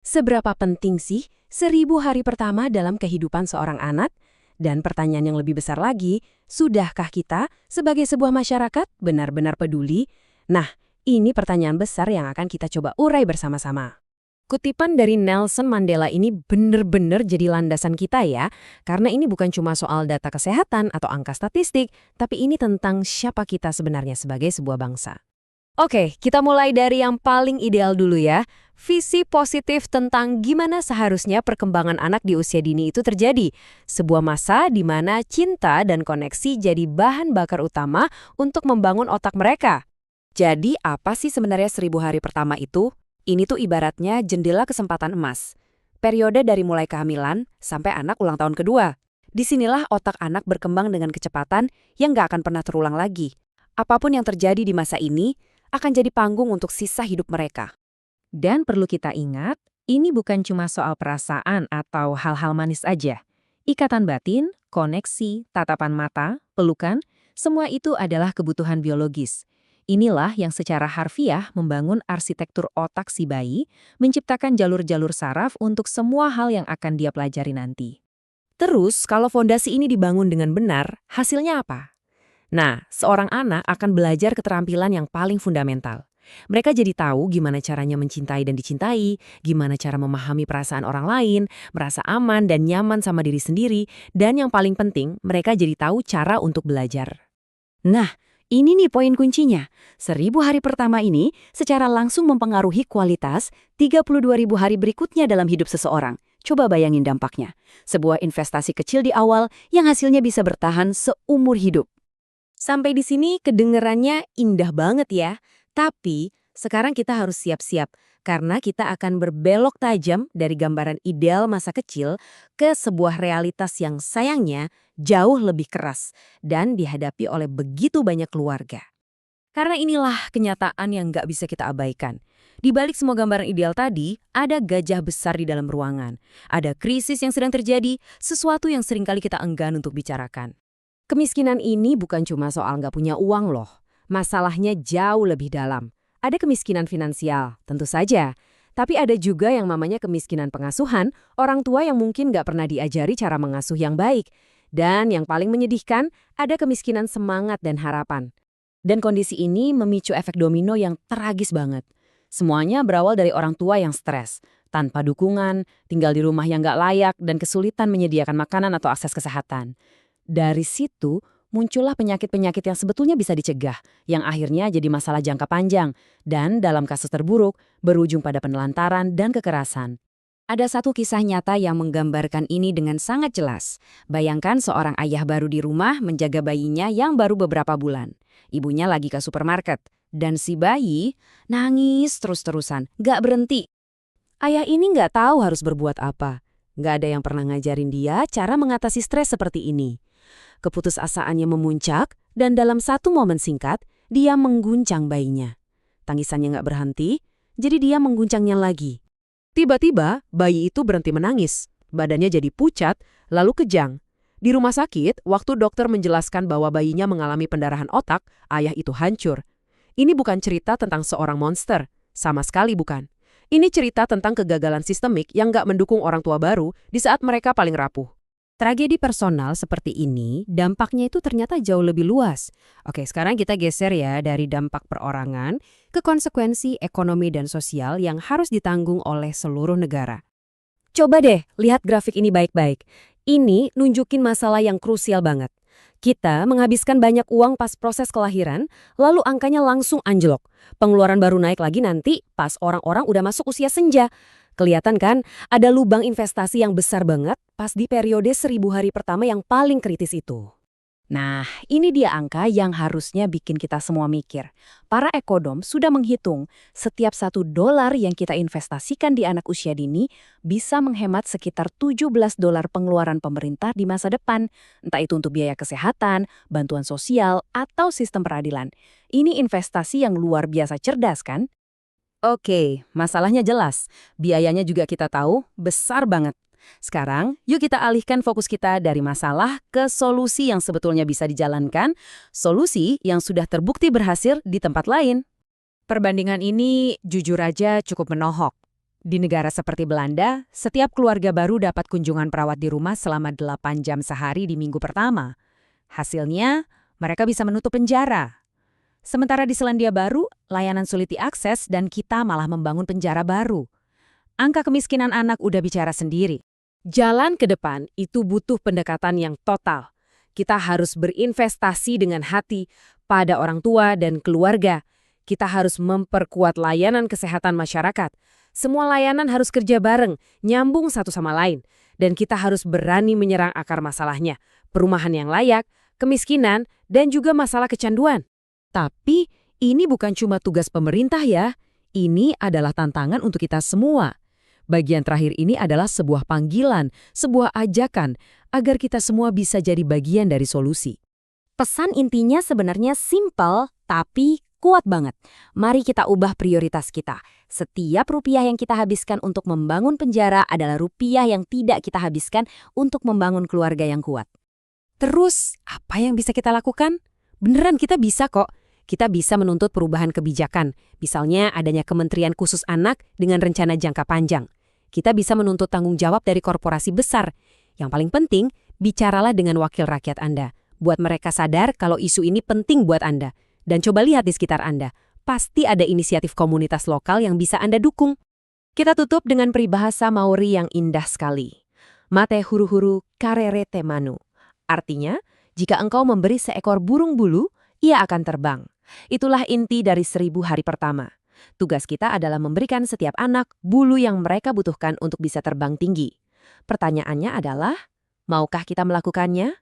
Seberapa penting sih 1000 hari pertama dalam kehidupan seorang anak? Dan pertanyaan yang lebih besar lagi, sudahkah kita sebagai sebuah masyarakat benar-benar peduli? Nah, ini pertanyaan besar yang akan kita coba urai bersama-sama. Kutipan dari Nelson Mandela ini benar-benar jadi landasan kita ya, karena ini bukan cuma soal data kesehatan atau angka statistik, tapi ini tentang siapa kita sebenarnya sebagai sebuah bangsa. Oke, kita mulai dari yang paling ideal dulu ya. Visi positif tentang gimana seharusnya perkembangan anak di usia dini itu terjadi. Sebuah masa di mana cinta dan koneksi jadi bahan bakar utama untuk membangun otak mereka. Jadi apa sih sebenarnya 1000 hari pertama itu? Ini tuh ibaratnya jendela kesempatan emas. Periode dari mulai kehamilan sampai anak ulang tahun kedua. Disinilah otak anak berkembang dengan kecepatan yang nggak akan pernah terulang lagi. Apapun yang terjadi di masa ini akan jadi panggung untuk sisa hidup mereka. Dan perlu kita ingat, ini bukan cuma soal perasaan atau hal-hal manis aja. Ikatan batin, koneksi, tatapan mata, pelukan, semua itu adalah kebutuhan biologis. Inilah yang secara harfiah membangun arsitektur otak si bayi, menciptakan jalur-jalur saraf untuk semua hal yang akan dia pelajari nanti. Terus, kalau fondasi ini dibangun dengan benar, hasilnya apa? Nah, seorang anak akan belajar keterampilan yang paling fundamental. Mereka jadi tahu gimana caranya mencintai dan dicintai, gimana cara memahami perasaan orang lain, merasa aman dan nyaman sama diri sendiri, dan yang paling penting, mereka jadi tahu cara untuk belajar. Nah, ini nih poin kuncinya. 1000 hari pertama ini secara langsung mempengaruhi kualitas 32.000 hari berikutnya dalam hidup seseorang. Coba bayangin dampaknya. Sebuah investasi kecil di awal yang hasilnya bisa bertahan seumur hidup. Sampai di sini kedengerannya indah banget ya. Tapi sekarang kita harus siap-siap karena kita akan berbelok tajam dari gambaran ideal masa kecil ke sebuah realitas yang sayangnya jauh lebih keras dan dihadapi oleh begitu banyak keluarga. Karena inilah kenyataan yang nggak bisa kita abaikan. Di balik semua gambaran ideal tadi, ada gajah besar di dalam ruangan. Ada krisis yang sedang terjadi, sesuatu yang seringkali kita enggan untuk bicarakan. Kemiskinan ini bukan cuma soal nggak punya uang loh. Masalahnya jauh lebih dalam. Ada kemiskinan finansial, tentu saja. Tapi ada juga yang namanya kemiskinan pengasuhan, orang tua yang mungkin nggak pernah diajari cara mengasuh yang baik. Dan yang paling menyedihkan, ada kemiskinan semangat dan harapan. Dan kondisi ini memicu efek domino yang tragis banget. Semuanya berawal dari orang tua yang stres, tanpa dukungan, tinggal di rumah yang nggak layak, dan kesulitan menyediakan makanan atau akses kesehatan. Dari situ, muncullah penyakit-penyakit yang sebetulnya bisa dicegah, yang akhirnya jadi masalah jangka panjang, dan dalam kasus terburuk, berujung pada penelantaran dan kekerasan. Ada satu kisah nyata yang menggambarkan ini dengan sangat jelas. Bayangkan seorang ayah baru di rumah menjaga bayinya yang baru beberapa bulan. Ibunya lagi ke supermarket, dan si bayi nangis terus-terusan, gak berhenti. Ayah ini gak tahu harus berbuat apa. Gak ada yang pernah ngajarin dia cara mengatasi stres seperti ini. Keputusasaannya memuncak, dan dalam satu momen singkat, dia mengguncang bayinya. Tangisannya nggak berhenti, jadi dia mengguncangnya lagi. Tiba-tiba, bayi itu berhenti menangis. Badannya jadi pucat, lalu kejang. Di rumah sakit, waktu dokter menjelaskan bahwa bayinya mengalami pendarahan otak, ayah itu hancur. Ini bukan cerita tentang seorang monster, sama sekali bukan. Ini cerita tentang kegagalan sistemik yang nggak mendukung orang tua baru di saat mereka paling rapuh. Tragedi personal seperti ini, dampaknya itu ternyata jauh lebih luas. Oke, sekarang kita geser ya dari dampak perorangan ke konsekuensi ekonomi dan sosial yang harus ditanggung oleh seluruh negara. Coba deh, lihat grafik ini baik-baik. Ini nunjukin masalah yang krusial banget. Kita menghabiskan banyak uang pas proses kelahiran, lalu angkanya langsung anjlok. Pengeluaran baru naik lagi nanti pas orang-orang udah masuk usia senja. Kelihatan kan, ada lubang investasi yang besar banget pas di periode 1000 hari pertama yang paling kritis itu. Nah, ini dia angka yang harusnya bikin kita semua mikir. Para ekonom sudah menghitung setiap $1 yang kita investasikan di anak usia dini bisa menghemat sekitar $17 pengeluaran pemerintah di masa depan. Entah itu untuk biaya kesehatan, bantuan sosial, atau sistem peradilan. Ini investasi yang luar biasa cerdas kan? Oke, masalahnya jelas. Biayanya juga kita tahu besar banget. Sekarang, yuk kita alihkan fokus kita dari masalah ke solusi yang sebetulnya bisa dijalankan, solusi yang sudah terbukti berhasil di tempat lain. Perbandingan ini jujur aja cukup menohok. Di negara seperti Belanda, setiap keluarga baru dapat kunjungan perawat di rumah selama 8 jam sehari di minggu pertama. Hasilnya, mereka bisa menutup penjara. Sementara di Selandia Baru, layanan sulit diakses dan kita malah membangun penjara baru. Angka kemiskinan anak udah bicara sendiri. Jalan ke depan itu butuh pendekatan yang total. Kita harus berinvestasi dengan hati pada orang tua dan keluarga. Kita harus memperkuat layanan kesehatan masyarakat. Semua layanan harus kerja bareng, nyambung satu sama lain. Dan kita harus berani menyerang akar masalahnya. Perumahan yang layak, kemiskinan, dan juga masalah kecanduan. Tapi ini bukan cuma tugas pemerintah ya. Ini adalah tantangan untuk kita semua. Bagian terakhir ini adalah sebuah panggilan, sebuah ajakan, agar kita semua bisa jadi bagian dari solusi. Pesan intinya sebenarnya simpel, tapi kuat banget. Mari kita ubah prioritas kita. Setiap rupiah yang kita habiskan untuk membangun penjara adalah rupiah yang tidak kita habiskan untuk membangun keluarga yang kuat. Terus, apa yang bisa kita lakukan? Beneran kita bisa kok. Kita bisa menuntut perubahan kebijakan. Misalnya adanya Kementerian Khusus Anak dengan rencana jangka panjang. Kita bisa menuntut tanggung jawab dari korporasi besar. Yang paling penting, bicaralah dengan wakil rakyat Anda. Buat mereka sadar kalau isu ini penting buat Anda. Dan coba lihat di sekitar Anda. Pasti ada inisiatif komunitas lokal yang bisa Anda dukung. Kita tutup dengan peribahasa Maori yang indah sekali. Mate huru-huru karere manu. Artinya, jika engkau memberi seekor burung bulu, ia akan terbang. Itulah inti dari 1000 hari pertama. Tugas kita adalah memberikan setiap anak bulu yang mereka butuhkan untuk bisa terbang tinggi. Pertanyaannya adalah, maukah kita melakukannya?